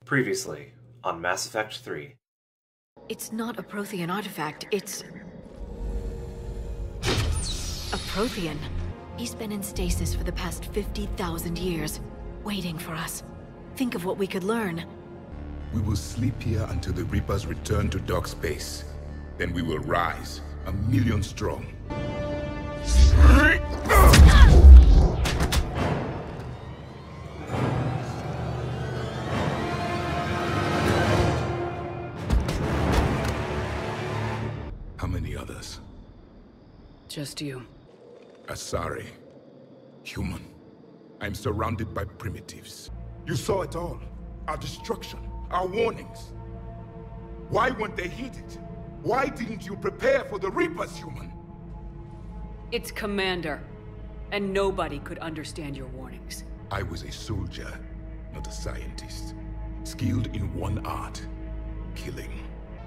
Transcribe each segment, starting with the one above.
Previously, on Mass Effect 3. It's not a Prothean artifact, it's... a Prothean. He's been in stasis for the past 50,000 years, waiting for us. Think of what we could learn. We will sleep here until the Reapers return to dock space. Then we will rise, 1,000,000 strong. How many others? Just you. Asari. Human. I'm surrounded by primitives. You saw it all. Our destruction. Our warnings. Why weren't they heeded? Why didn't you prepare for the Reapers, human? It's Commander. And nobody could understand your warnings. I was a soldier, not a scientist. Skilled in one art. Killing.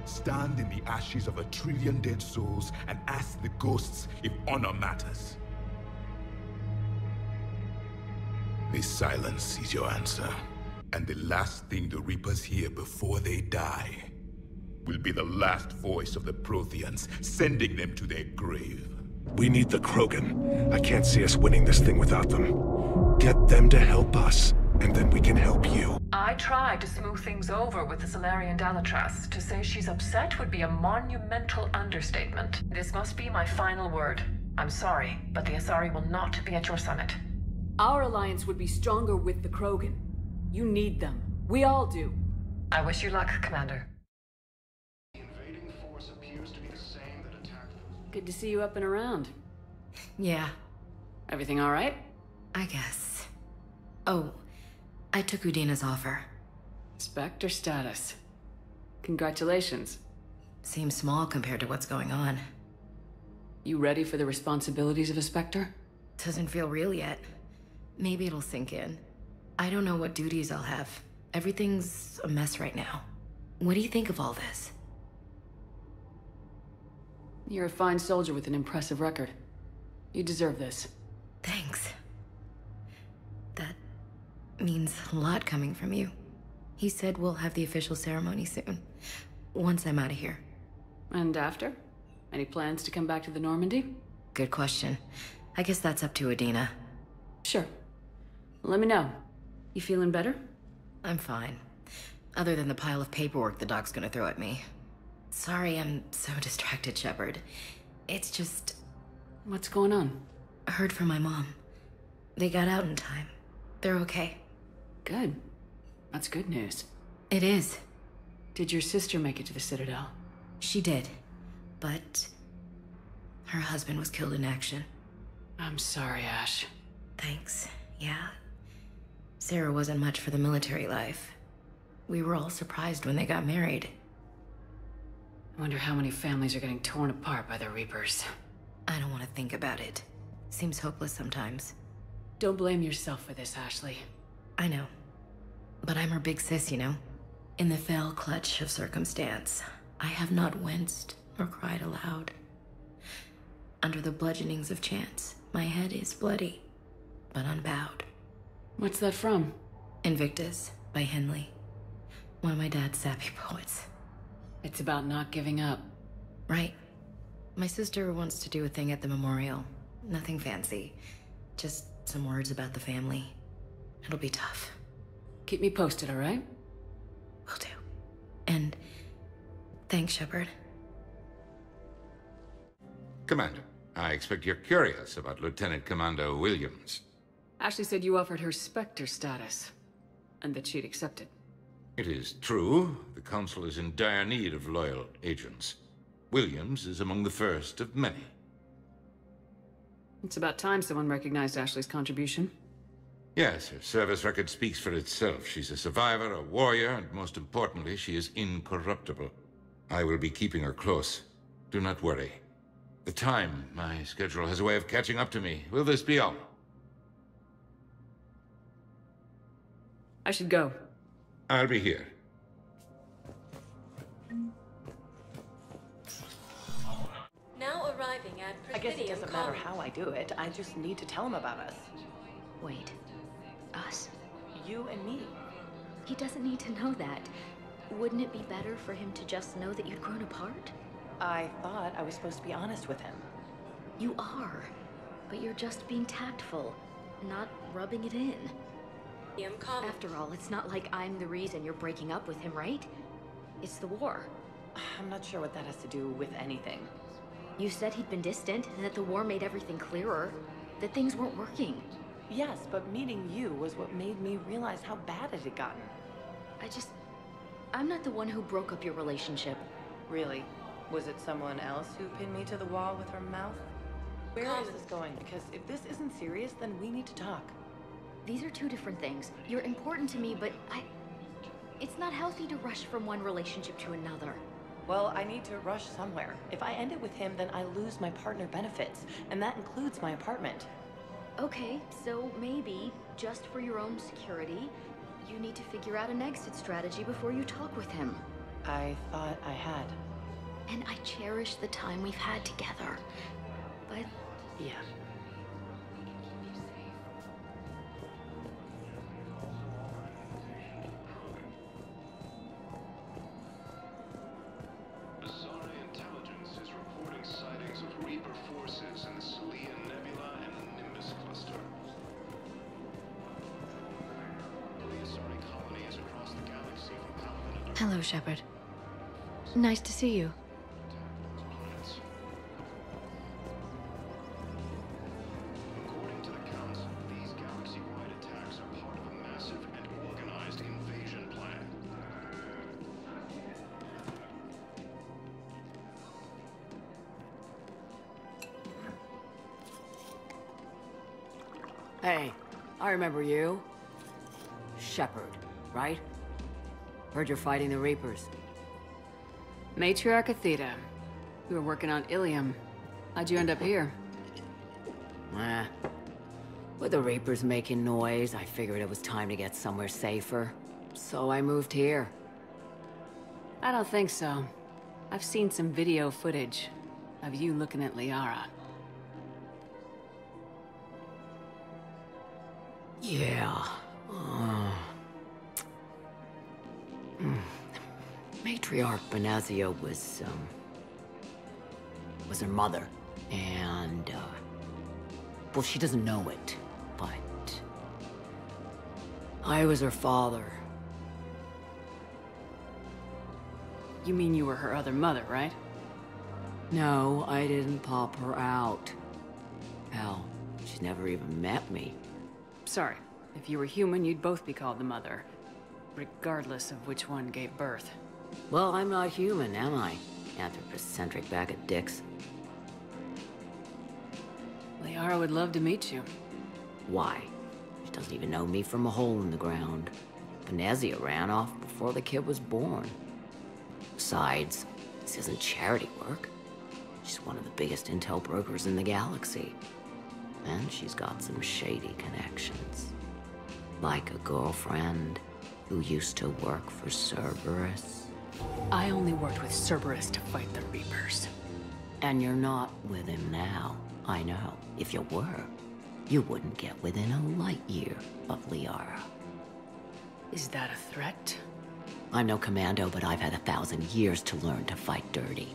Stand in the ashes of 1,000,000,000,000 dead souls and ask the ghosts if honor matters. This silence is your answer. And the last thing the Reapers hear before they die will be the last voice of the Protheans, sending them to their grave. We need the Krogan. I can't see us winning this thing without them. Get them to help us, and then we can help you. I tried to smooth things over with the Salarian Dalatras. To say she's upset would be a monumental understatement. This must be my final word. I'm sorry, but the Asari will not be at your summit. Our alliance would be stronger with the Krogan. You need them. We all do. I wish you luck, Commander. Good to see you up and around. Yeah, Everything all right? I guess. Oh, I took Udina's offer. Spectre status. Congratulations. Seems small compared to what's going on. You ready for the responsibilities of a Spectre? Doesn't feel real yet. Maybe it'll sink in. I don't know what duties I'll have. Everything's a mess right now. What do you think of all this? You're a fine soldier with an impressive record. You deserve this. Thanks. That means a lot coming from you. He said we'll have the official ceremony soon, once I'm out of here. And after? Any plans to come back to the Normandy? Good question. I guess that's up to Udina. Sure. Let me know. You feeling better? I'm fine. Other than the pile of paperwork the doc's gonna throw at me. Sorry I'm so distracted, Shepard. It's just... What's going on? I heard from my mom. They got out in time. They're okay. Good. That's good news. It is. Did your sister make it to the Citadel? She did. But... her husband was killed in action. I'm sorry, Ash. Thanks. Yeah. Sarah wasn't much for the military life. We were all surprised when they got married. I wonder how many families are getting torn apart by the Reapers. I don't want to think about it. Seems hopeless sometimes. Don't blame yourself for this, Ashley. I know. But I'm her big sis, you know? In the fell clutch of circumstance, I have not winced or cried aloud. Under the bludgeonings of chance, my head is bloody, but unbowed. What's that from? Invictus by Henley. One of my dad's sappy poets. It's about not giving up. Right. My sister wants to do a thing at the memorial. Nothing fancy. Just some words about the family. It'll be tough. Keep me posted, all right? Will do. And thanks, Shepard. Commander, I expect you're curious about Lieutenant Commander Williams. Ashley said you offered her Spectre status, and that she'd accepted. It is true, the Council is in dire need of loyal agents. Williams is among the first of many. It's about time someone recognized Ashley's contribution. Yes, her service record speaks for itself. She's a survivor, a warrior, and most importantly, she is incorruptible. I will be keeping her close. Do not worry. The time, my schedule has a way of catching up to me. Will this be all? I should go. I'll be here. Now arriving at I guess it Presidium doesn't matter Commons. how I do it. I just need to tell him about us. Wait. Us? You and me. He doesn't need to know that. Wouldn't it be better for him to just know that you'd grown apart? I thought I was supposed to be honest with him. You are, but you're just being tactful, not rubbing it in. After all, it's not like I'm the reason you're breaking up with him, right? It's the war. I'm not sure what that has to do with anything. You said he'd been distant, and that the war made everything clearer. That things weren't working. Yes, but meeting you was what made me realize how bad it had gotten. I'm not the one who broke up your relationship. Really? Was it someone else who pinned me to the wall with her mouth? Where is this going? Because if this isn't serious, then we need to talk. These are two different things. You're important to me, but it's not healthy to rush from one relationship to another. Well, I need to rush somewhere. If I end it with him, then I lose my partner benefits, and that includes my apartment. Okay, so maybe, just for your own security, you need to figure out an exit strategy before you talk with him. I thought I had. And I cherish the time we've had together. But... yeah. Hello, Shepard. Nice to see you. According to the Council, these galaxy-wide attacks are part of a massive and organized invasion plan. Hey, I remember you. Shepard, right? Heard you're fighting the Reapers. Matriarch Athena. You were working on Ilium. How'd you end up here? With the Reapers making noise, I figured it was time to get somewhere safer. So I moved here. I don't think so. I've seen some video footage of you looking at Liara. Yeah. Matriarch Benazia was her mother. And, well, she doesn't know it, but I was her father. You mean you were her other mother, right? No, I didn't pop her out. Hell, she's never even met me. Sorry. If you were human, you'd both be called the mother, regardless of which one gave birth. Well, I'm not human, am I? Anthropocentric bag of dicks. Liara would love to meet you. Why? She doesn't even know me from a hole in the ground. Benazia ran off before the kid was born. Besides, this isn't charity work. She's one of the biggest intel brokers in the galaxy. And she's got some shady connections. Like a girlfriend who used to work for Cerberus. I only worked with Cerberus to fight the Reapers. And you're not with him now, I know. If you were, you wouldn't get within a light year of Liara. Is that a threat? I'm no commando, but I've had 1,000 years to learn to fight dirty.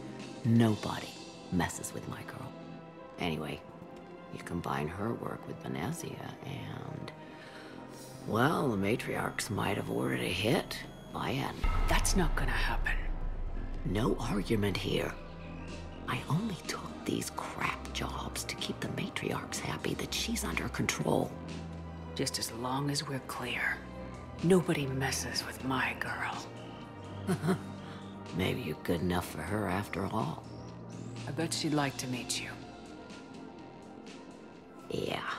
Nobody messes with my girl. Anyway, you combine her work with Benazia and... well, the matriarchs might have ordered a hit by end. That's not gonna happen. No argument here. I only took these crap jobs to keep the matriarchs happy that she's under control. Just as long as we're clear. Nobody messes with my girl. Maybe you're good enough for her after all. I bet she'd like to meet you. Yeah.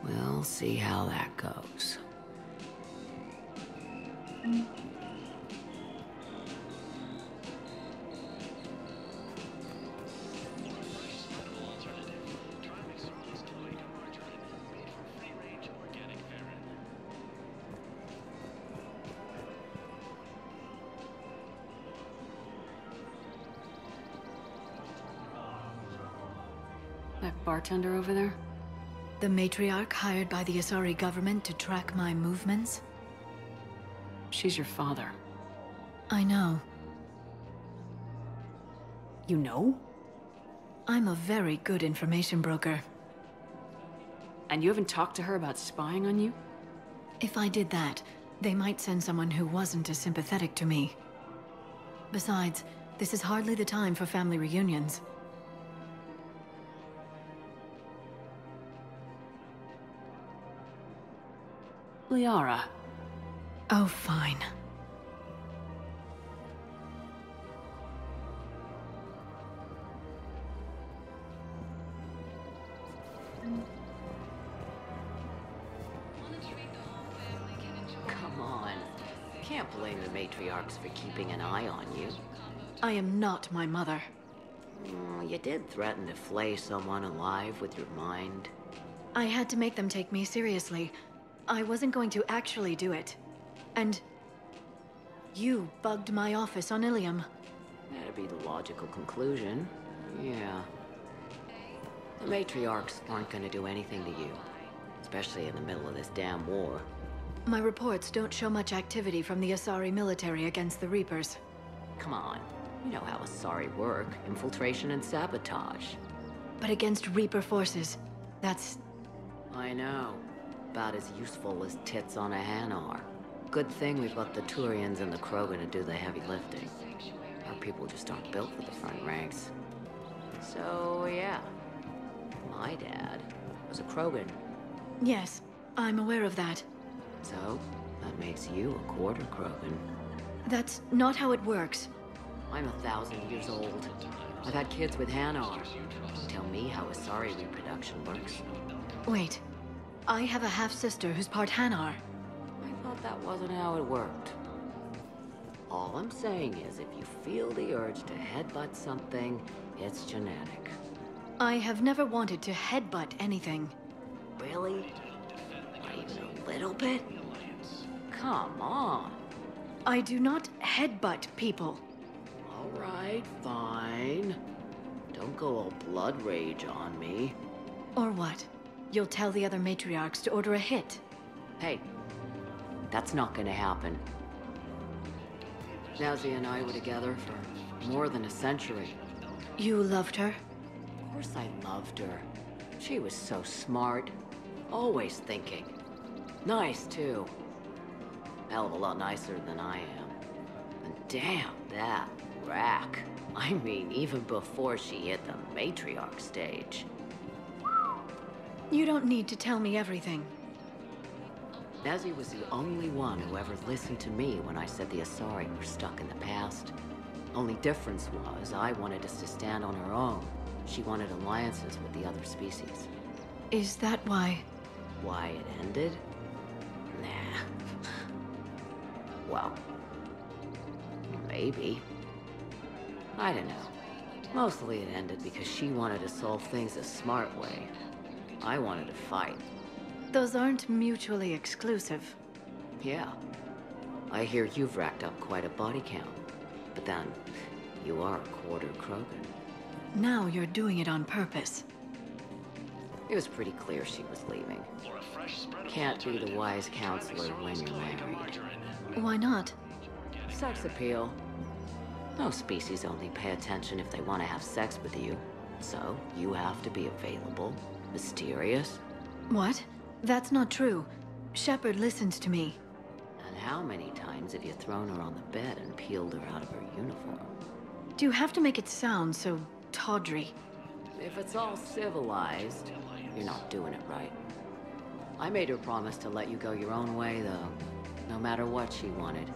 We'll see how that goes. That bartender over there? The matriarch hired by the Asari government to track my movements? She's your father. I know. You know? I'm a very good information broker. And you haven't talked to her about spying on you? If I did that, they might send someone who wasn't as sympathetic to me. Besides, this is hardly the time for family reunions. Liara. Oh, fine. Come on. Can't blame the matriarchs for keeping an eye on you. I am not my mother. You did threaten to flay someone alive with your mind. I had to make them take me seriously. I wasn't going to actually do it. And you bugged my office on Ilium. That'd be the logical conclusion. Yeah. The matriarchs aren't gonna do anything to you. Especially in the middle of this damn war. My reports don't show much activity from the Asari military against the Reapers. Come on. You know how Asari work. Infiltration and sabotage. But against Reaper forces, that's... I know. About as useful as tits on a hen are. Good thing we've got the Turians and the Krogan to do the heavy lifting. Our people just aren't built for the front ranks. So, yeah. My dad was a Krogan. Yes, I'm aware of that. So, that makes you a quarter Krogan. That's not how it works. I'm 1,000 years old. I've had kids with Hanar. Tell me how Asari reproduction works. Wait. I have a half-sister who's part Hanar. I thought that wasn't how it worked. All I'm saying is if you feel the urge to headbutt something, it's genetic. I have never wanted to headbutt anything. Really? Not even a little bit? Come on. I do not headbutt people. All right, fine. Don't go all blood rage on me. Or what? You'll tell the other matriarchs to order a hit. Hey, that's not gonna happen. Nazi and I were together for more than a century. You loved her? Of course I loved her. She was so smart. Always thinking. Nice, too. Hell of a lot nicer than I am. And damn, that rack. I mean, even before she hit the matriarch stage. You don't need to tell me everything. Nazi was the only one who ever listened to me when I said the Asari were stuck in the past. Only difference was I wanted us to stand on our own. She wanted alliances with the other species. Is that why? Why it ended? Nah. Well, maybe. I don't know. Mostly it ended because she wanted to solve things a smart way. I wanted to fight. Those aren't mutually exclusive. Yeah. I hear you've racked up quite a body count. But then, you are a quarter Krogan. Now you're doing it on purpose. It was pretty clear she was leaving. Can't be the wise counselor when you're married. Why not? Sex appeal. No species only pay attention if they want to have sex with you. So, you have to be available. Mysterious. What? That's not true. Shepard listens to me. And how many times have you thrown her on the bed and peeled her out of her uniform? Do you have to make it sound so tawdry? If it's all civilized, you're not doing it right. I made her promise to let you go your own way, though. No matter what she wanted.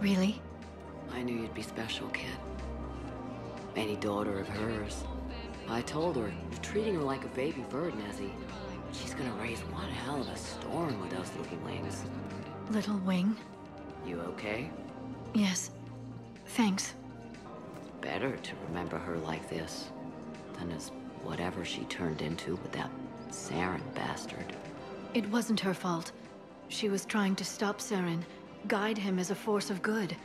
Really? I knew you'd be special, kid. Any daughter of hers. I told her, you're treating her like a baby bird, Nezzy. She's gonna raise one hell of a storm with those little wings. Little wing? You okay? Yes. Thanks. Better to remember her like this than as whatever she turned into with that Saren bastard. It wasn't her fault. She was trying to stop Saren, guide him as a force of good.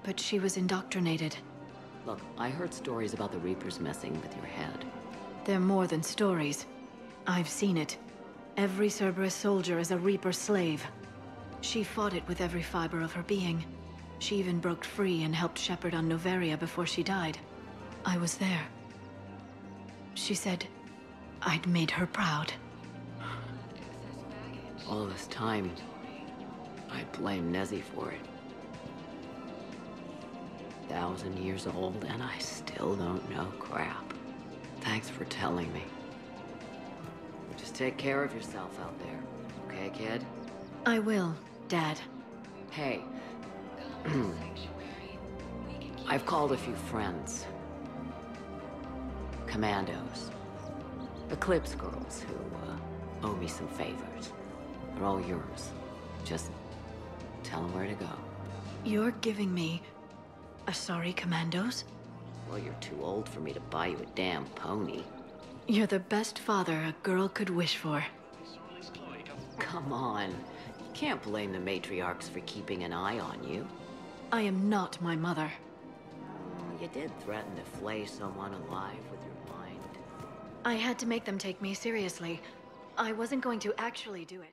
But she was indoctrinated. Look, I heard stories about the Reapers messing with your head. They're more than stories. I've seen it. Every Cerberus soldier is a Reaper slave. She fought it with every fiber of her being. She even broke free and helped shepherd on Noveria before she died. I was there. She said I'd made her proud. All this time, I blame Nezzy for it. 1,000 years old, and I still don't know crap. Thanks for telling me. Just take care of yourself out there, okay, kid? I will, Dad. Hey. I've called a few friends. Commandos. Eclipse girls who owe me some favors. They're all yours. Just tell them where to go. You're giving me Asari commandos? Well, you're too old for me to buy you a damn pony. You're the best father a girl could wish for. Come on. You can't blame the matriarchs for keeping an eye on you. I am not my mother. You did threaten to flay someone alive with your mind. I had to make them take me seriously. I wasn't going to actually do it.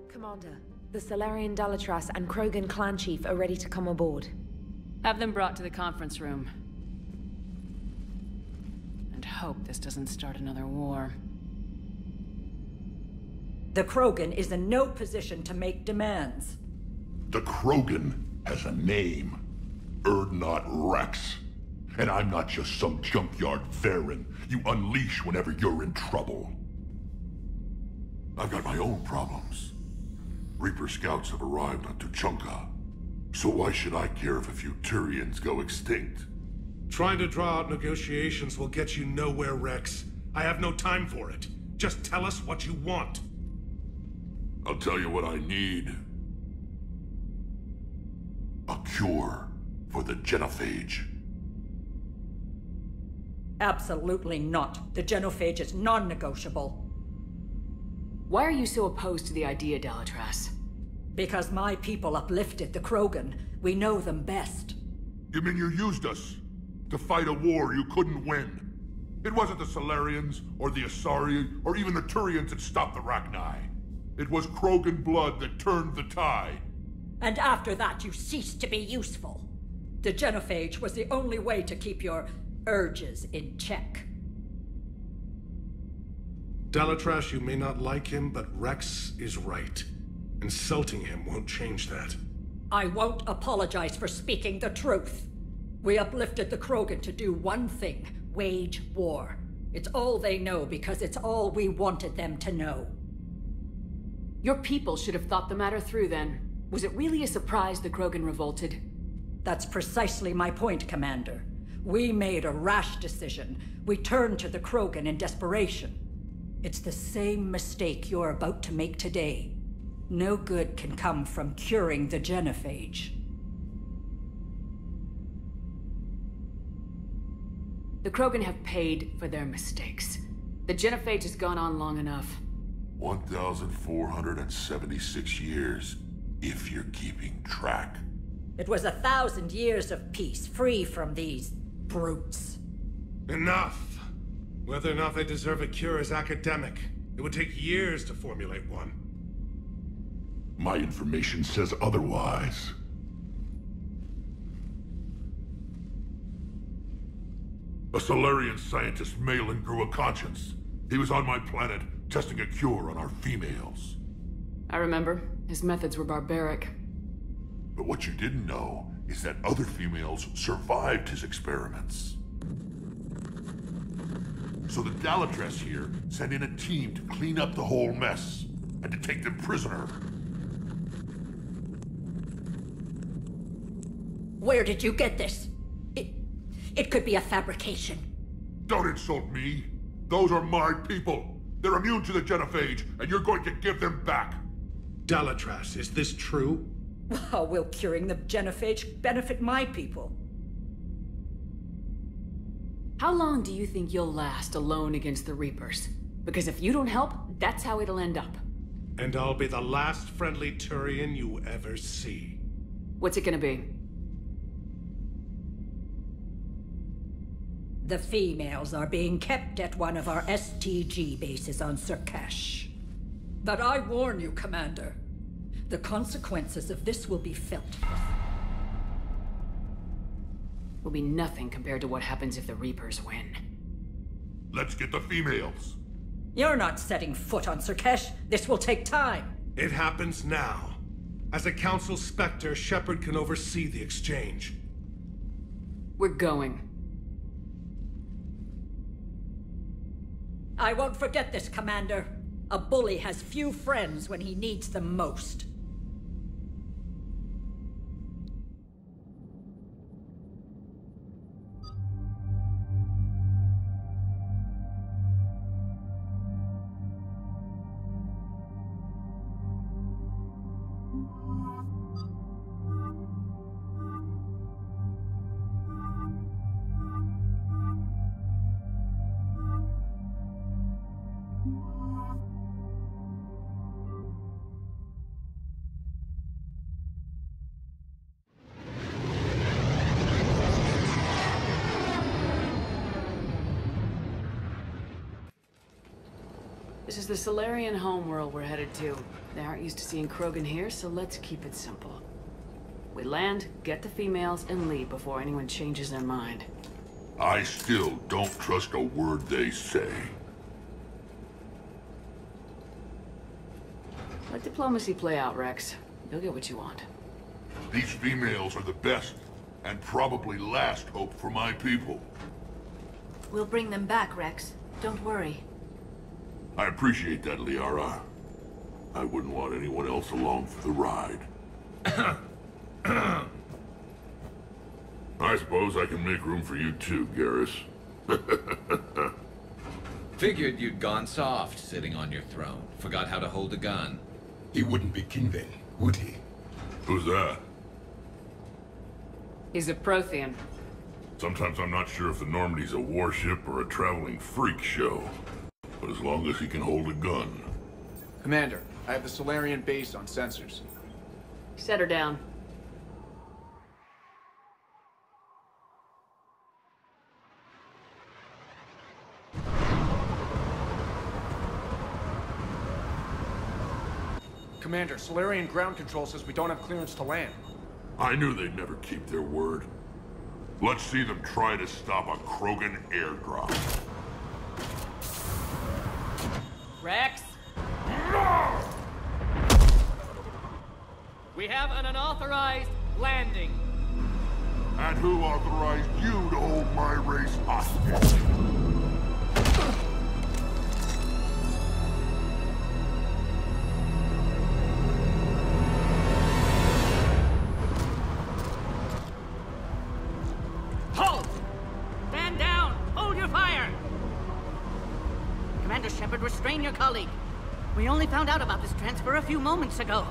Commander, the Salarian Dalatras and Krogan clan chief are ready to come aboard. Have them brought to the conference room. And hope this doesn't start another war. The Krogan is in no position to make demands. The Krogan has a name. Urdnot Rex. And I'm not just some junkyard Varen you unleash whenever you're in trouble. I've got my own problems. Reaper scouts have arrived on Tuchanka. So why should I care if a few Turians go extinct? Trying to draw out negotiations will get you nowhere, Rex. I have no time for it. Just tell us what you want. I'll tell you what I need. A cure for the genophage. Absolutely not. The genophage is non-negotiable. Why are you so opposed to the idea, Dalatras? Because my people uplifted the Krogan. We know them best. You mean you used us to fight a war you couldn't win? It wasn't the Salarians, or the Asari, or even the Turians that stopped the Rachni. It was Krogan blood that turned the tide. And after that, you ceased to be useful. The genophage was the only way to keep your urges in check. Dalatras, you may not like him, but Rex is right. Insulting him won't change that. I won't apologize for speaking the truth. We uplifted the Krogan to do one thing: wage war. It's all they know because it's all we wanted them to know. Your people should have thought the matter through then. Was it really a surprise the Krogan revolted? That's precisely my point, Commander. We made a rash decision. We turned to the Krogan in desperation. It's the same mistake you're about to make today. No good can come from curing the genophage. The Krogan have paid for their mistakes. The genophage has gone on long enough. 1,476 years, if you're keeping track. It was 1,000 years of peace, free from these brutes. Enough! Whether or not they deserve a cure is academic. It would take years to formulate one. My information says otherwise. A Salarian scientist, Malin, grew a conscience. He was on my planet, testing a cure on our females. I remember. His methods were barbaric. But what you didn't know is that other females survived his experiments. So the Dalatras here sent in a team to clean up the whole mess, and to take them prisoner. Where did you get this? It could be a fabrication. Don't insult me. Those are my people. They're immune to the genophage, and you're going to give them back. Dalatras, is this true? How will curing the genophage benefit my people? How long do you think you'll last alone against the Reapers? Because if you don't help, that's how it'll end up. And I'll be the last friendly Turian you ever see. What's it gonna be? The females are being kept at one of our STG bases on Surkash. But I warn you, Commander, the consequences of this will be felt. Will be nothing compared to what happens if the Reapers win. Let's get the females. You're not setting foot on Surkash. This will take time. It happens now. As a Council Spectre, Shepard can oversee the exchange. We're going. I won't forget this, Commander. A bully has few friends when he needs them most. This is the Solarian homeworld we're headed to. They aren't used to seeing Krogan here, so let's keep it simple. We land, get the females, and leave before anyone changes their mind. I still don't trust a word they say. Let diplomacy play out, Rex. You'll get what you want. These females are the best, and probably last hope for my people. We'll bring them back, Rex. Don't worry. I appreciate that, Liara. I wouldn't want anyone else along for the ride. I suppose I can make room for you too, Garrus. Figured you'd gone soft, sitting on your throne. Forgot how to hold a gun. He wouldn't be king then, would he? Who's that? He's a Prothean. Sometimes I'm not sure if the Normandy's a warship or a traveling freak show. But as long as he can hold a gun. Commander, I have the Solarian base on sensors. Set her down. Commander, Solarian ground control says we don't have clearance to land. I knew they'd never keep their word. Let's see them try to stop a Krogan airdrop. Rex? We have an unauthorized landing. And who authorized you to hold my race hostage? Halt! Stand down! Hold your fire! Commander Shepard, restrain your colleague. We only found out about this transfer a few moments ago.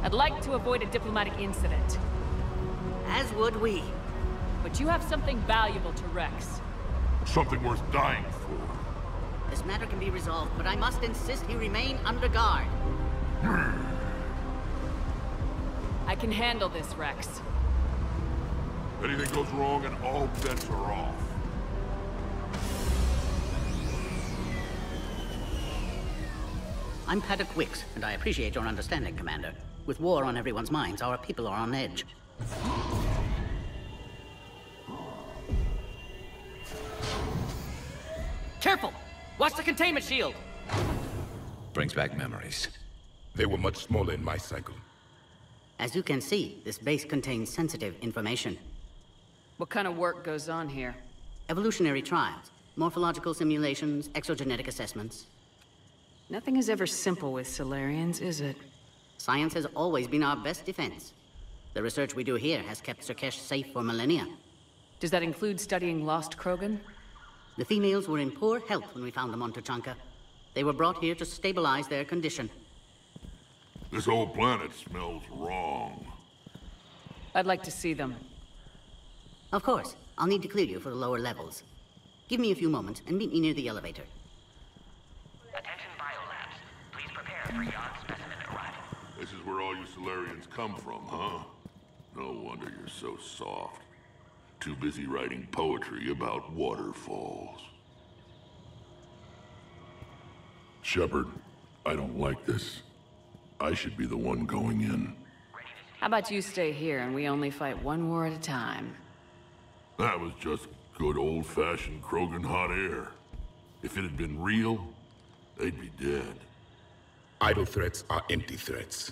I'd like to avoid a diplomatic incident. As would we. But you have something valuable to Rex. Something worth dying for. This matter can be resolved, but I must insist he remain under guard. I can handle this, Rex. If anything goes wrong and all bets are off. I'm Paddock Wicks, and I appreciate your understanding, Commander. With war on everyone's minds, our people are on edge. Careful! Watch the containment shield! Brings back memories. They were much smaller in my cycle. As you can see, this base contains sensitive information. What kind of work goes on here? Evolutionary trials, morphological simulations, exogenetic assessments. Nothing is ever simple with Solarians, is it? Science has always been our best defense. The research we do here has kept Surkesh safe for millennia. Does that include studying lost Krogan? The females were in poor health when we found them on Tuchanka. They were brought here to stabilize their condition. This whole planet smells wrong. I'd like to see them. Of course. I'll need to clear you for the lower levels. Give me a few moments and meet me near the elevator. Attention biolabs. Please prepare for yacht specimen arrival. This is where all you Solarians come from, huh? No wonder you're so soft. Too busy writing poetry about waterfalls. Shepard, I don't like this. I should be the one going in. How about you stay here and we only fight one war at a time? That was just good old-fashioned Krogan hot air. If it had been real, they'd be dead. Idle threats are empty threats.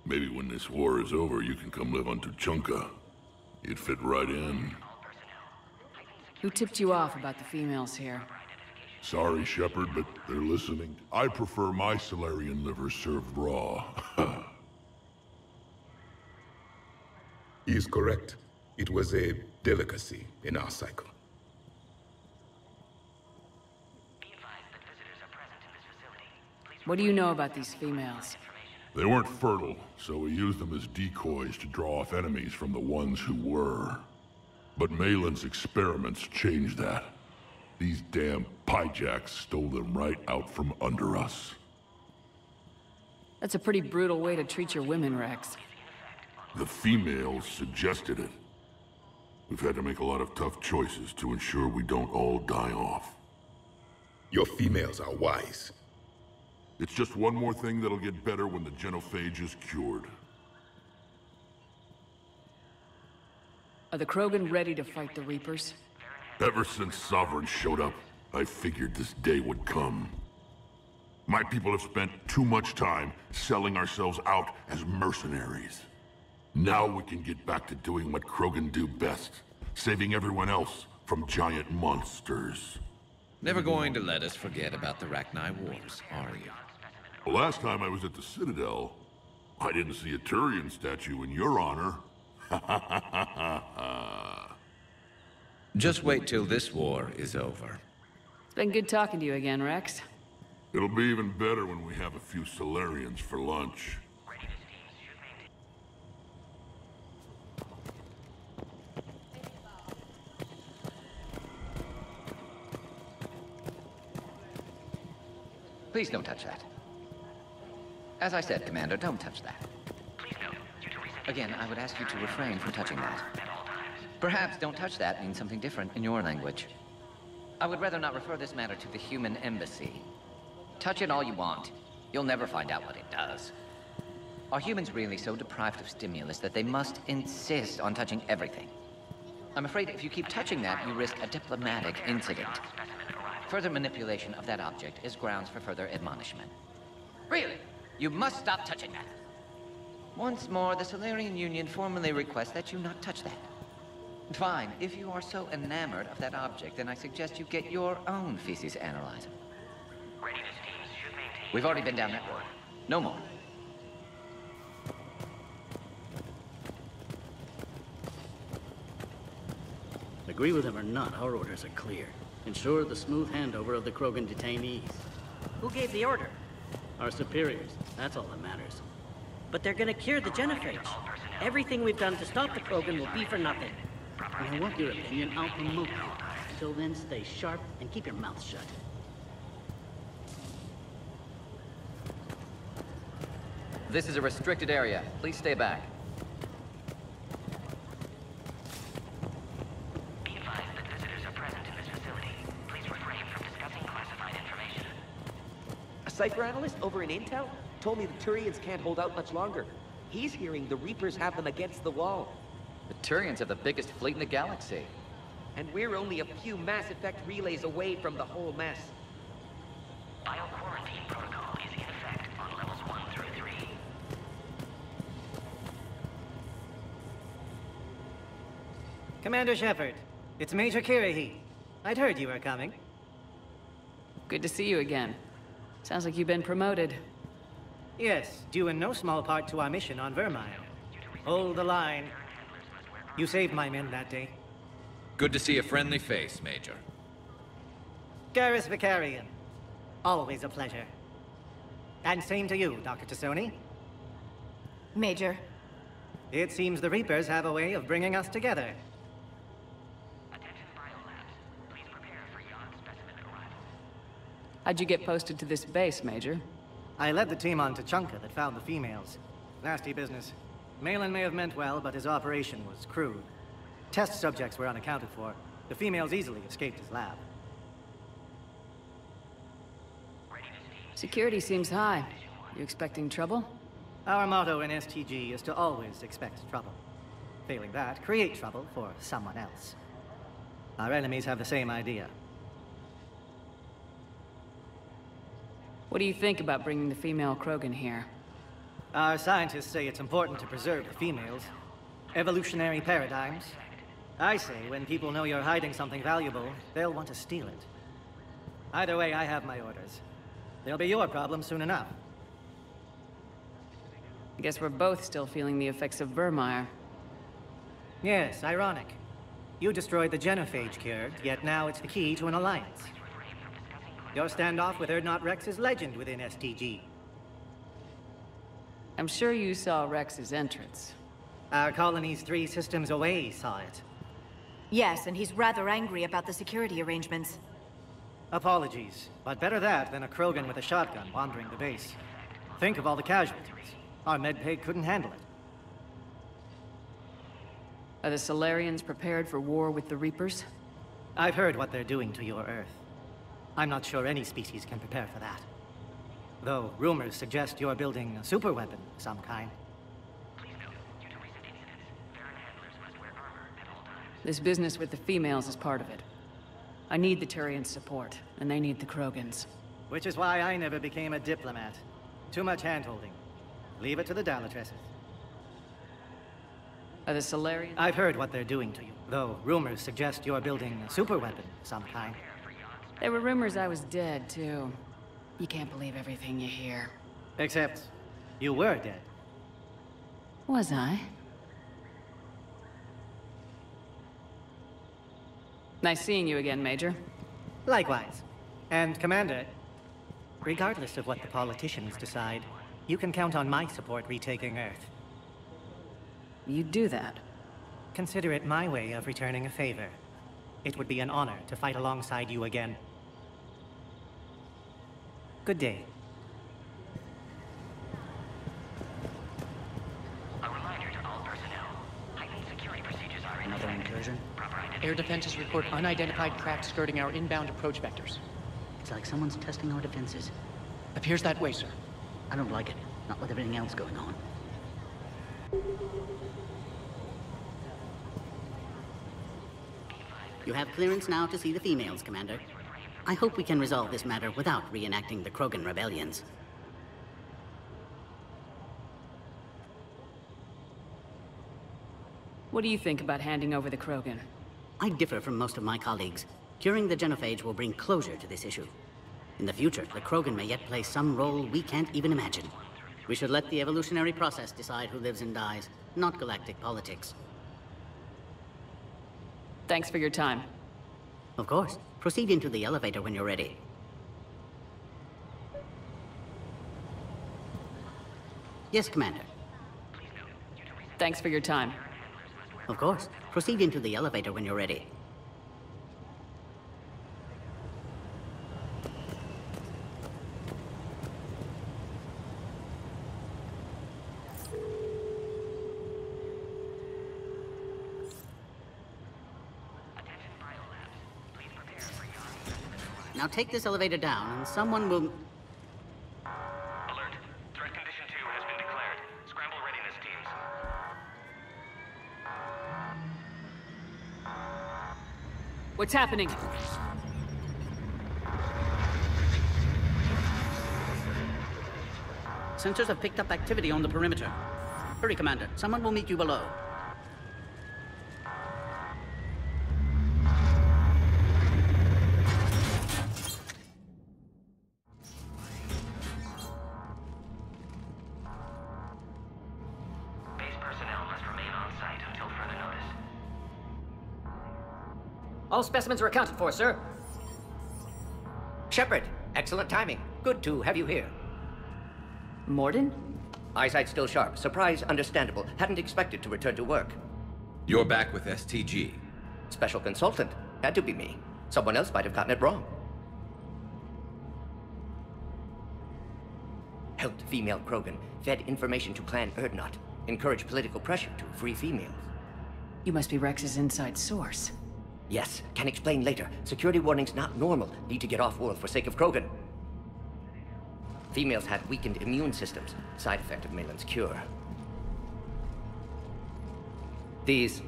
Maybe when this war is over, you can come live on Tuchanka. You'd fit right in. Who tipped you off about the females here? Sorry, Shepard, but they're listening. I prefer my Solarian liver served raw. He is correct. It was a delicacy in our cycle. What do you know about these females? They weren't fertile, so we used them as decoys to draw off enemies from the ones who were. But Malin's experiments changed that. These damn pyjacks stole them right out from under us. That's a pretty brutal way to treat your women, Rex. The females suggested it. We've had to make a lot of tough choices to ensure we don't all die off. Your females are wise. It's just one more thing that'll get better when the genophage is cured. Are the Krogan ready to fight the Reapers? Ever since Sovereign showed up, I figured this day would come. My people have spent too much time selling ourselves out as mercenaries. Now we can get back to doing what Krogan do best, saving everyone else from giant monsters. Never going to let us forget about the Rachni Wars, are you? The last time I was at the Citadel, I didn't see a Turian statue in your honor. Just wait till this war is over. It's been good talking to you again, Rex. It'll be even better when we have a few Solarians for lunch. Please don't touch that. As I said, Commander, don't touch that. Again, I would ask you to refrain from touching that. Perhaps "don't touch that" means something different in your language. I would rather not refer this matter to the human embassy. Touch it all you want. You'll never find out what it does. Are humans really so deprived of stimulus that they must insist on touching everything? I'm afraid if you keep touching that, you risk a diplomatic incident. Further manipulation of that object is grounds for further admonishment. Really? You must stop touching that. Once more, the Solarian Union formally requests that you not touch that. Fine. If you are so enamored of that object, then I suggest you get your own feces analyzer. We've already been down that road. No more. Agree with him or not, our orders are clear. Ensure the smooth handover of the Krogan detainees. Who gave the order? Our superiors. That's all that matters. But they're gonna cure the genophage. Everything we've done to stop the Krogan will be for nothing. When I want your opinion, I'll promote you. Until then, stay sharp and keep your mouth shut. This is a restricted area. Please stay back. Be advised that visitors are present in this facility. Please refrain from discussing classified information. A cipher analyst over in Intel told me the Turians can't hold out much longer. He's hearing the Reapers have them against the wall. The Turians have the biggest fleet in the galaxy. And we're only a few Mass Effect relays away from the whole mess. Bio-quarantine protocol is in effect on levels 1 through 3. Commander Shepard, it's Major Kirahi. I'd heard you were coming. Good to see you again. Sounds like you've been promoted. Yes, due in no small part to our mission on Vermire. Hold the line. You saved my men that day. Good to see a friendly face, Major. Garrus Vicarian. Always a pleasure. And same to you, Dr. Tassoni. Major. It seems the Reapers have a way of bringing us together. How'd you get posted to this base, Major? I led the team on Tachanka that found the females. Nasty business. Malin may have meant well, but his operation was crude. Test subjects were unaccounted for. The females easily escaped his lab. Security seems high. You expecting trouble? Our motto in STG is to always expect trouble. Failing that, create trouble for someone else. Our enemies have the same idea. What do you think about bringing the female Krogan here? Our scientists say it's important to preserve the females. Evolutionary paradigms. I say when people know you're hiding something valuable, they'll want to steal it. Either way, I have my orders. They'll be your problem soon enough. I guess we're both still feeling the effects of Vermire. Yes, ironic. You destroyed the genophage cure, yet now it's the key to an alliance. Your standoff with Erdnot Rex is legend within STG. I'm sure you saw Rex's entrance. Our colonies 3 systems away saw it. Yes, and he's rather angry about the security arrangements. Apologies, but better that than a Krogan with a shotgun wandering the base. Think of all the casualties. Our medpay couldn't handle it. Are the Salarians prepared for war with the Reapers? I've heard what they're doing to your Earth. I'm not sure any species can prepare for that. Though rumors suggest you're building a superweapon of some kind. This business with the females is part of it. I need the Turians' support, and they need the Krogans. Which is why I never became a diplomat. Too much hand-holding. Leave it to the Dalatresses. Are the Salarians... I've heard what they're doing to you, though rumors suggest you're building a superweapon of some kind. There were rumors I was dead, too. You can't believe everything you hear. Except, you were dead. Was I? Nice seeing you again, Major. Likewise. And Commander, regardless of what the politicians decide, you can count on my support retaking Earth. You'd do that? Consider it my way of returning a favor. It would be an honor to fight alongside you again. Good day. A reminder to all personnel. Heightened security procedures are in Another incursion? Air defenses report unidentified craft skirting our inbound approach vectors. It's like someone's testing our defenses. Appears that way, sir. I don't like it. Not with everything else going on. You have clearance now to see the females, Commander. I hope we can resolve this matter without reenacting the Krogan rebellions. What do you think about handing over the Krogan? I differ from most of my colleagues. Curing the genophage will bring closure to this issue. In the future, the Krogan may yet play some role we can't even imagine. We should let the evolutionary process decide who lives and dies, not galactic politics. Thanks for your time. Of course. Proceed into the elevator when you're ready. Yes, Commander. Thanks for your time. Of course. Proceed into the elevator when you're ready. Now take this elevator down, and someone will... Alert. Threat condition 2 has been declared. Scramble readiness teams. What's happening? Sensors have picked up activity on the perimeter. Hurry, Commander. Someone will meet you below. All specimens are accounted for, sir. Shepard, excellent timing. Good to have you here. Morden? Eyesight still sharp. Surprise understandable. Hadn't expected to return to work. You're back with STG. Special consultant. Had to be me. Someone else might have gotten it wrong. Helped female Krogan. Fed information to Clan Erdnot. Encouraged political pressure to free females. You must be Rex's inside source. Yes, can explain later. Security warnings not normal. Need to get off-world for sake of Krogan. Females had weakened immune systems. Side effect of Malin's cure. These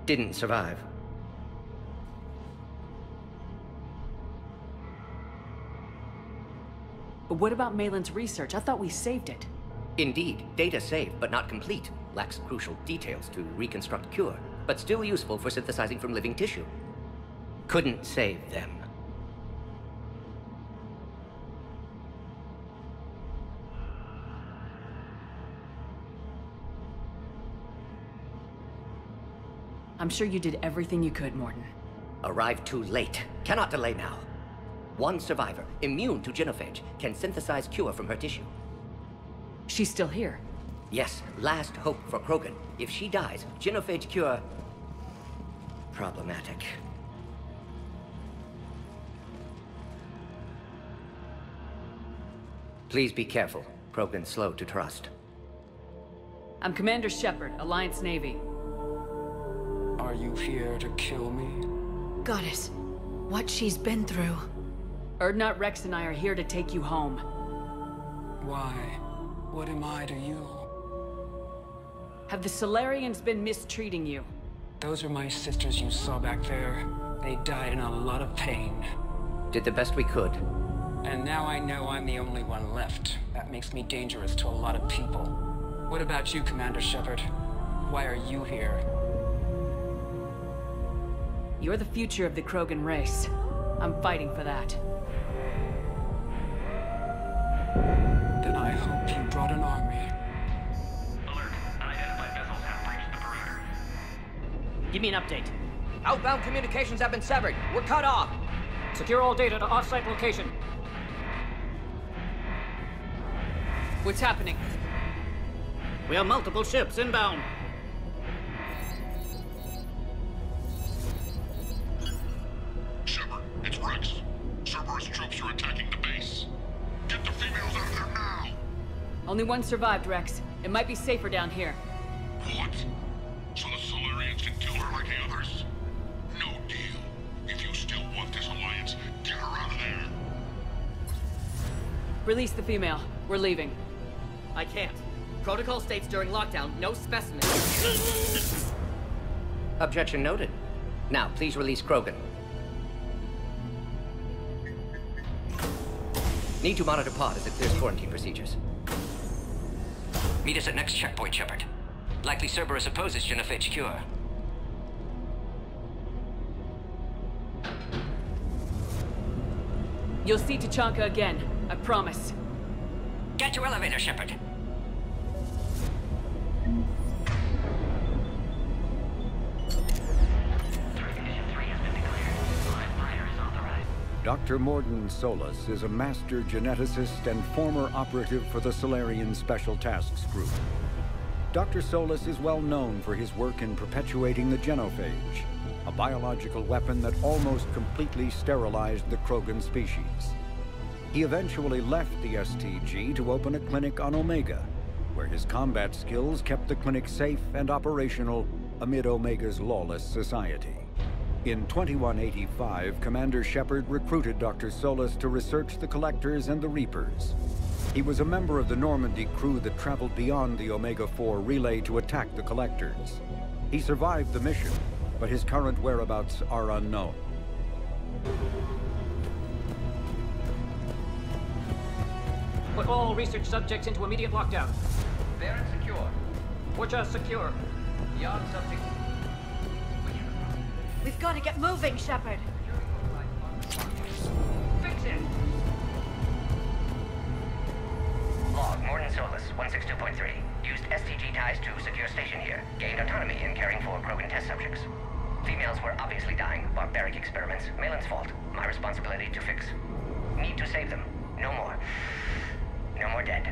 didn't survive. But what about Malin's research? I thought we saved it. Indeed, data saved, but not complete. Lacks crucial details to reconstruct cure, but still useful for synthesizing from living tissue. Couldn't save them. I'm sure you did everything you could, Morden. Arrived too late. Cannot delay now. One survivor, immune to genophage, can synthesize cure from her tissue. She's still here? Yes, last hope for Krogan. If she dies, genophage cure... problematic. Please be careful. Krogan's slow to trust. I'm Commander Shepard, Alliance Navy. Are you here to kill me? Goddess, what she's been through. Erdnot, Rex, and I are here to take you home. Why? What am I to you? Have the Solarians been mistreating you? Those are my sisters you saw back there. They died in a lot of pain. Did the best we could. And now I know I'm the only one left. That makes me dangerous to a lot of people. What about you, Commander Shepard? Why are you here? You're the future of the Krogan race. I'm fighting for that. Then I hope you brought an army. Alert. Unidentified vessels have breached the perimeter. Give me an update. Outbound communications have been severed. We're cut off. Secure all data to off-site location. What's happening? We have multiple ships inbound. Shepard, it's Rex. Cerberus troops are attacking the base. Get the females out of there now! Only one survived, Rex. It might be safer down here. What? So the Solarians can kill her like the others? No deal. If you still want this alliance, get her out of there. Release the female. We're leaving. I can't. Protocol states during lockdown, no specimens. Objection noted. Now, please release Krogan. Need to monitor pod as it clears quarantine procedures. Meet us at next checkpoint, Shepard. Likely Cerberus opposes genophage cure. You'll see Tachanka again. I promise. Get to elevator, Shepard. Dr. Morden Solus is a master geneticist and former operative for the Solarian Special Tasks Group. Dr. Solus is well known for his work in perpetuating the genophage, a biological weapon that almost completely sterilized the Krogan species. He eventually left the STG to open a clinic on Omega, where his combat skills kept the clinic safe and operational amid Omega's lawless society. In 2185, Commander Shepard recruited Dr. Solus to research the Collectors and the Reapers. He was a member of the Normandy crew that traveled beyond the Omega-4 relay to attack the Collectors. He survived the mission, but his current whereabouts are unknown. Put all research subjects into immediate lockdown. Baron secure. Watcher secure. Yard subject. We've got to get moving, Shepard. Fix it! Log, Morden Solus, 162.3. Used STG ties to secure station here. Gained autonomy in caring for Krogan test subjects. Female Females were obviously dying. Barbaric experiments. Malin's fault. My responsibility to fix. Need to save them. No more. No more dead.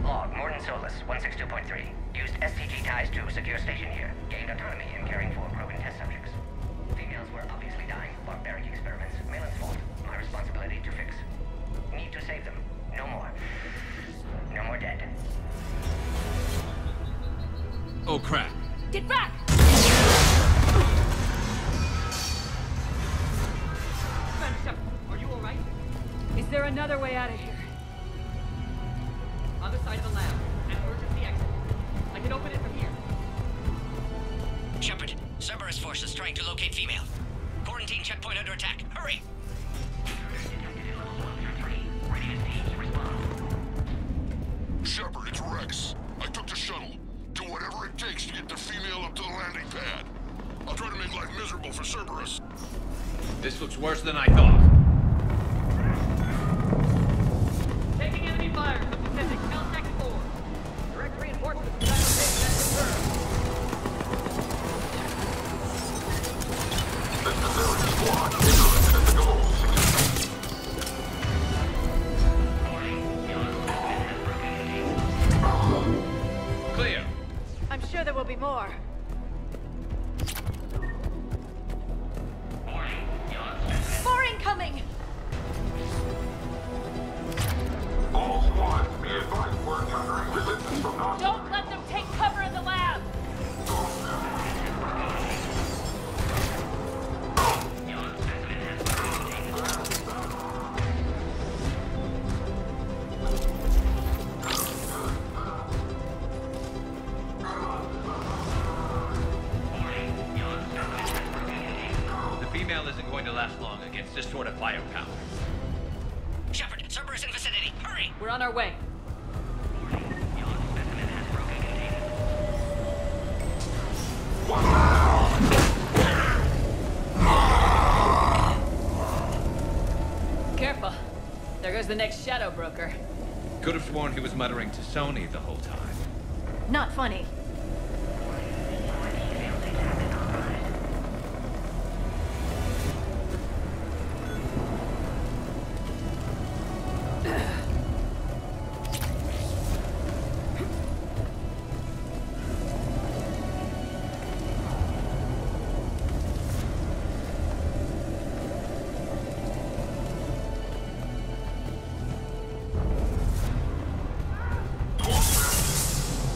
Log, Morden Solus, 162.3. Used SCG ties to secure station here. Gained autonomy in caring for Krogan test subjects. Females were obviously dying. Barbaric experiments. Malin's fault. My responsibility to fix. Need to save them. No more. No more dead. Oh, crap. Get back! Femshep, are you alright? Is there another way out of here? Other side of the lab. An emergency exit. I can open it from here. Shepard, Cerberus forces trying to locate female. Quarantine checkpoint under attack. Hurry! Shepard, it's Rex. I took the shuttle. Do whatever it takes to get the female up to the landing pad. I'll try to make life miserable for Cerberus. This looks worse than I thought. Taking enemy fire from Pacific. Caltech 4. Direct reinforcements to that location Clear. I'm sure there will be more. More incoming! All squads, be advised we're encountering resistance from Nazi. Don't let them take cover in the lab! The female isn't going to last long against this sort of firepower. Shepard, Cerberus in vicinity. Hurry! We're on our way. Careful. There goes the next shadow broker. Could have sworn he was muttering to Sony the whole time. Not funny.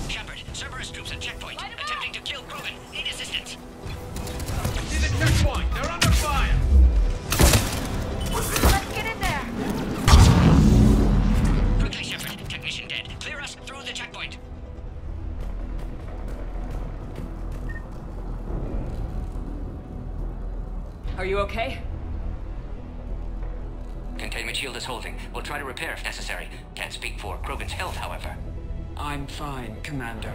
Shepard, Cerberus troops at checkpoint. Attempting to kill Krogan. Need assistance. See the checkpoint! They're under fire! Let's get in there! Quickly, Shepard. Technician dead. Clear us through the checkpoint. Are you okay? Containment shield is holding. We'll try to repair if necessary. Can't speak for Krogan's health, however. I'm fine, Commander.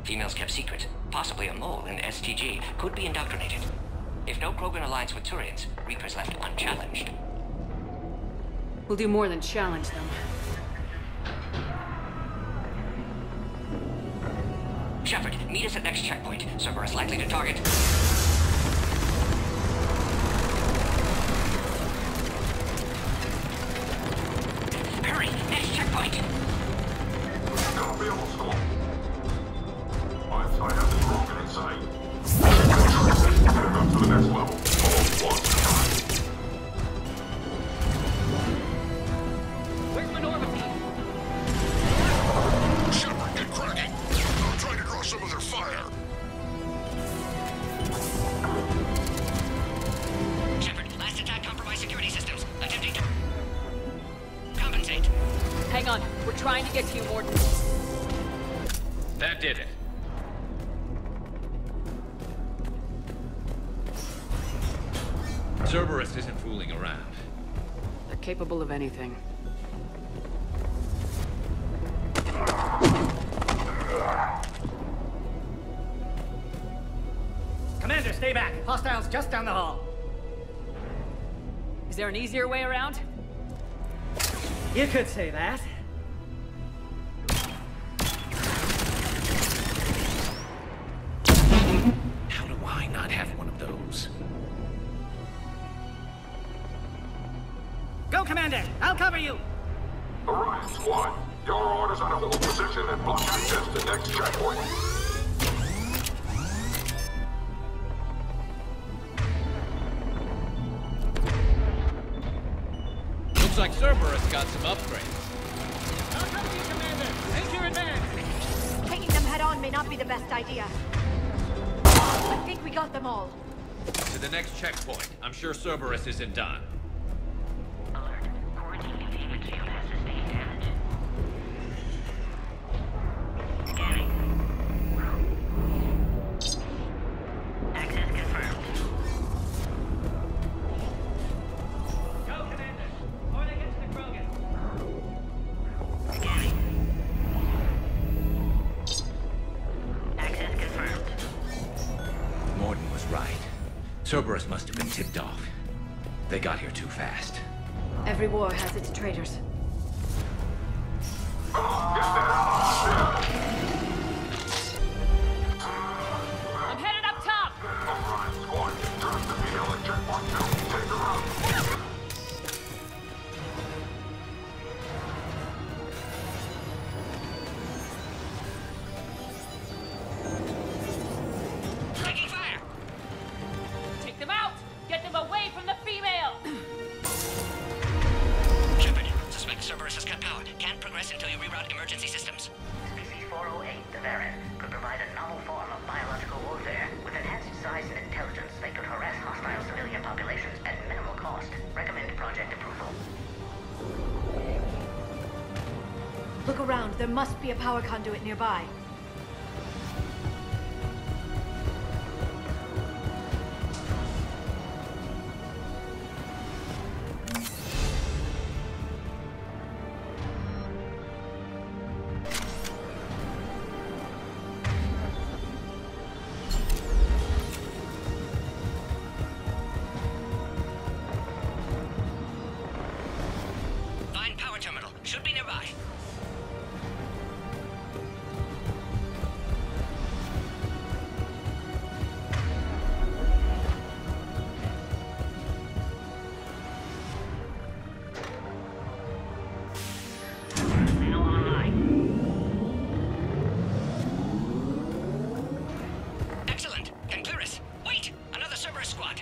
Females kept secret. Possibly a mole in STG. Could be indoctrinated. If no Krogan aligns with Turians, Reapers left unchallenged. We'll do more than challenge them. Shepard, meet us at next checkpoint. Cerberus likely to target. Hurry! Next checkpoint! Don't be able to score. Once I have the Krogan in sight. Get him up to the next level. All one time. Where's Minority? Shepard, get cracking. I'm trying to draw some of their fire. Shepard, last attack compromised security systems. Attempting to compensate. Hang on. We're trying to get to you, Morden. That did it. Cerberus isn't fooling around. They're capable of anything. Commander, stay back. Hostiles just down the hall. Is there an easier way around? You could say that. you! Orion Squad, your orders are to hold position and block access to next checkpoint. Looks like Cerberus got some upgrades. I'll come to you, Commander. Take your advance. Taking them head on may not be the best idea. I think we got them all. To the next checkpoint. I'm sure Cerberus isn't done. Alert. Quarantine containment field has sustained damage. Scanning. Access confirmed. Go, Commander. Before they get to the Krogan. Scanning. Access confirmed. Morden was right. Cerberus must have been tipped off. They got here too fast. Every war has its traitors. I'm headed up top. Orion Squad, turn the vehicle at checkpoint 2. Take the route. Taking fire. Take them out. Get them away from the female. Shepard, suspect Cerberus has cut power. Can't progress until you reroute emergency systems. SPC-408, the Baron, could provide a novel form of biological warfare. With enhanced size and intelligence, they could harass hostile civilian populations at minimal cost. Recommend project approval. Look around. There must be a power conduit nearby. Find power terminal. Should be nearby. Now online. Excellent. Can clear us. Wait! Another Cerberus squad.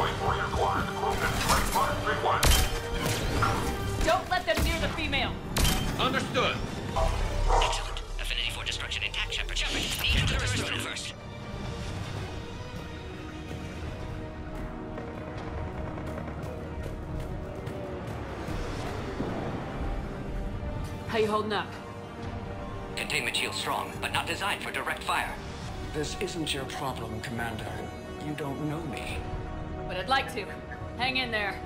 Wait for your acquired Krogan. 531. Don't let them near the female. Understood. Excellent. Affinity for destruction intact, Shepard. Shepard, need to clear us terminal first. How you holding up? Containment shield strong, but not designed for direct fire. This isn't your problem, Commander. You don't know me. But I'd like to. Hang in there.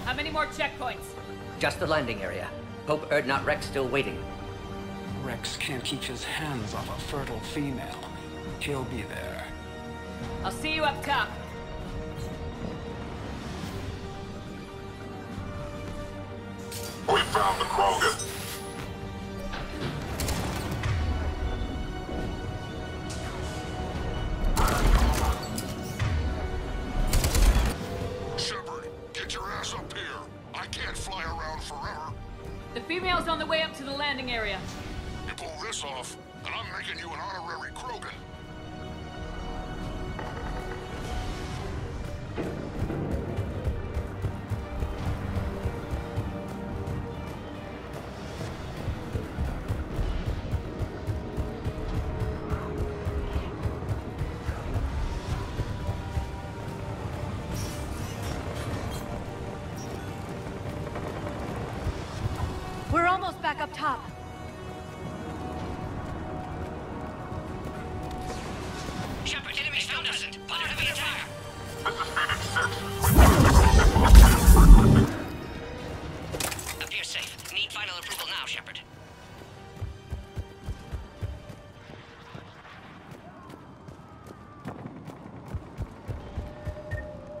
How many more checkpoints? Just the landing area. Hope Erdnot Rex still waiting. Rex can't keep his hands off a fertile female. He'll be there. I'll see you up top. We found the Krogan. Shepard, get your ass up here. I can't fly around forever. The female's on the way up to the landing area. You pull this off, and I'm making you an honorary Krogan. We're almost back up top. Shepard, enemies found us. Under heavy attack. This is Phoenix 6. Appears safe. Need final approval now, Shepard.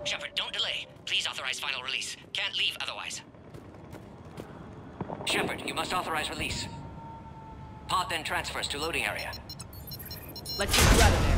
Shepard, don't delay. Please authorize final release. Can't leave otherwise. Shepard, you must authorize release. Pod then transfers to loading area. Let's get you out of there.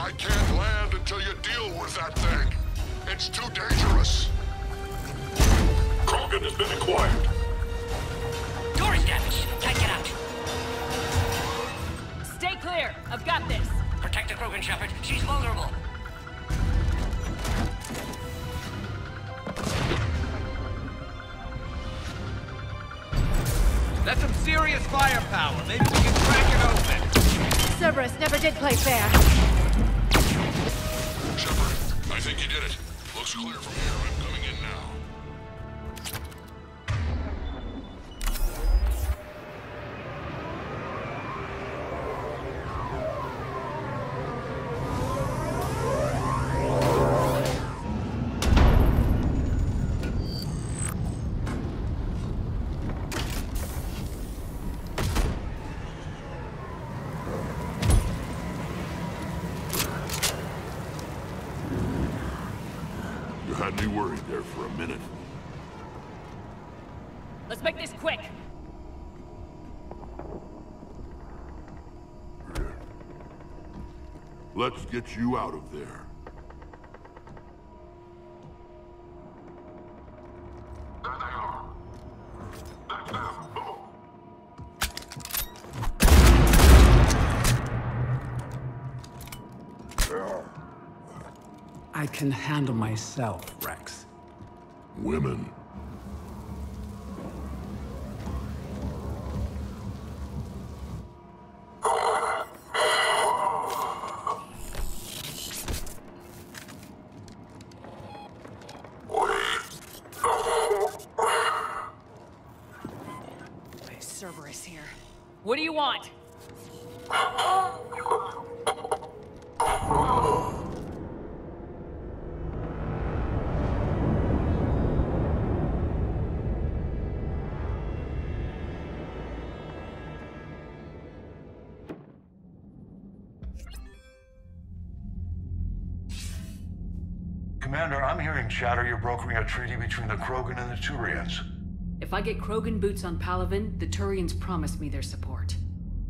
I can't land until you deal with that thing. It's too dangerous. Krogan has been acquired. Door is damaged. Can't get out. Stay clear. I've got this. Protect the Krogan, Shepard. She's vulnerable. That's some serious firepower. Maybe we can crack it open. Cerberus never did play fair. Shepard, I think you did it. Looks clear from here. I'm coming in now. You had me worried there for a minute. Let's make this quick. Let's get you out of there. There they are. That's them. Move. I can handle myself, Rex. Women. Cerberus here. What do you want? Commander, I'm hearing chatter you're brokering a treaty between the Krogan and the Turians. If I get Krogan boots on Palaven, the Turians promise me their support.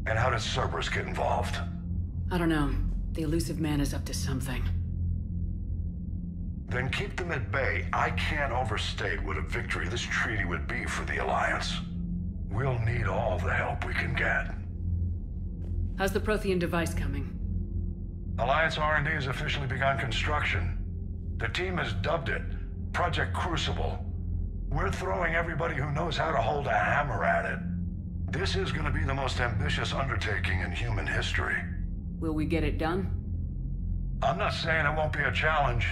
And how does Cerberus get involved? I don't know. The elusive man is up to something. Then keep them at bay. I can't overstate what a victory this treaty would be for the Alliance. We'll need all the help we can get. How's the Prothean device coming? Alliance R&D has officially begun construction. The team has dubbed it Project Crucible. We're throwing everybody who knows how to hold a hammer at it. This is going to be the most ambitious undertaking in human history. Will we get it done? I'm not saying it won't be a challenge,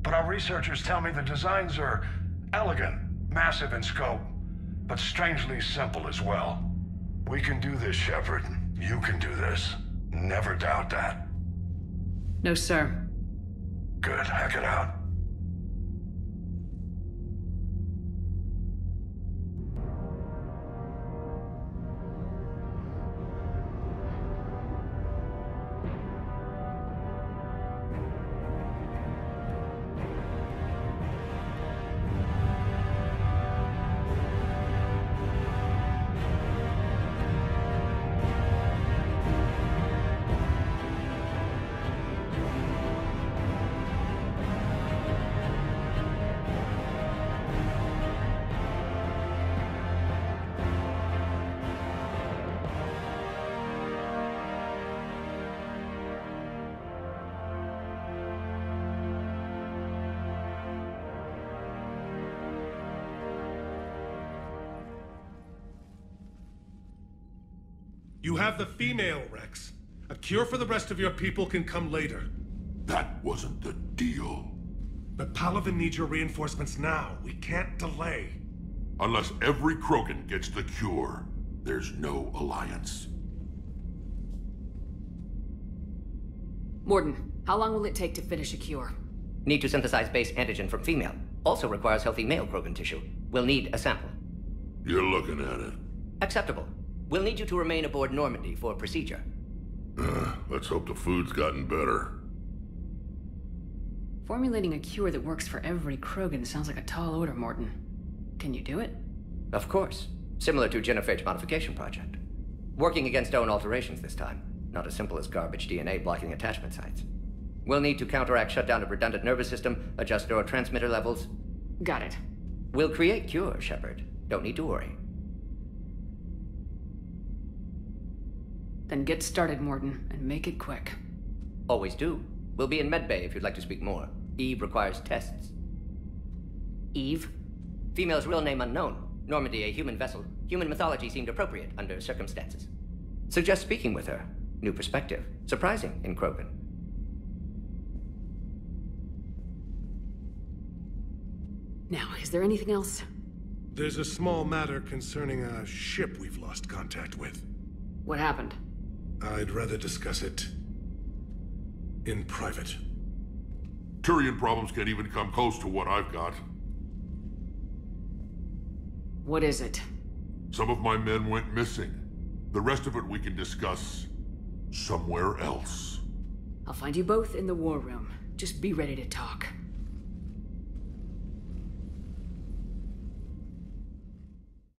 but our researchers tell me the designs are elegant, massive in scope, but strangely simple as well. We can do this, Shepard. You can do this. Never doubt that. No, sir. Good. Hack it out. You have the female, Rex. A cure for the rest of your people can come later. That wasn't the deal. But Palaven needs your reinforcements now. We can't delay. Unless every Krogan gets the cure, there's no alliance. Morden, how long will it take to finish a cure? Need to synthesize base antigen from female. Also requires healthy male Krogan tissue. We'll need a sample. You're looking at it. Acceptable. We'll need you to remain aboard Normandy for procedure. Let's hope the food's gotten better. Formulating a cure that works for every Krogan sounds like a tall order, Morden. Can you do it? Of course. Similar to Genophage modification project. Working against own alterations this time. Not as simple as garbage DNA blocking attachment sites. We'll need to counteract shutdown of redundant nervous system, adjust neurotransmitter levels. Got it. We'll create cure, Shepard. Don't need to worry. Then get started, Morton, and make it quick. Always do. We'll be in medbay if you'd like to speak more. Eve requires tests. Eve? Female's real name unknown. Normandy, a human vessel. Human mythology seemed appropriate under circumstances. Suggest speaking with her. New perspective. Surprising in Krogan. Now, is there anything else? There's a small matter concerning a ship we've lost contact with. What happened? I'd rather discuss it in private. Turian problems can't even come close to what I've got. What is it? Some of my men went missing. The rest of it we can discuss somewhere else. I'll find you both in the war room. Just be ready to talk.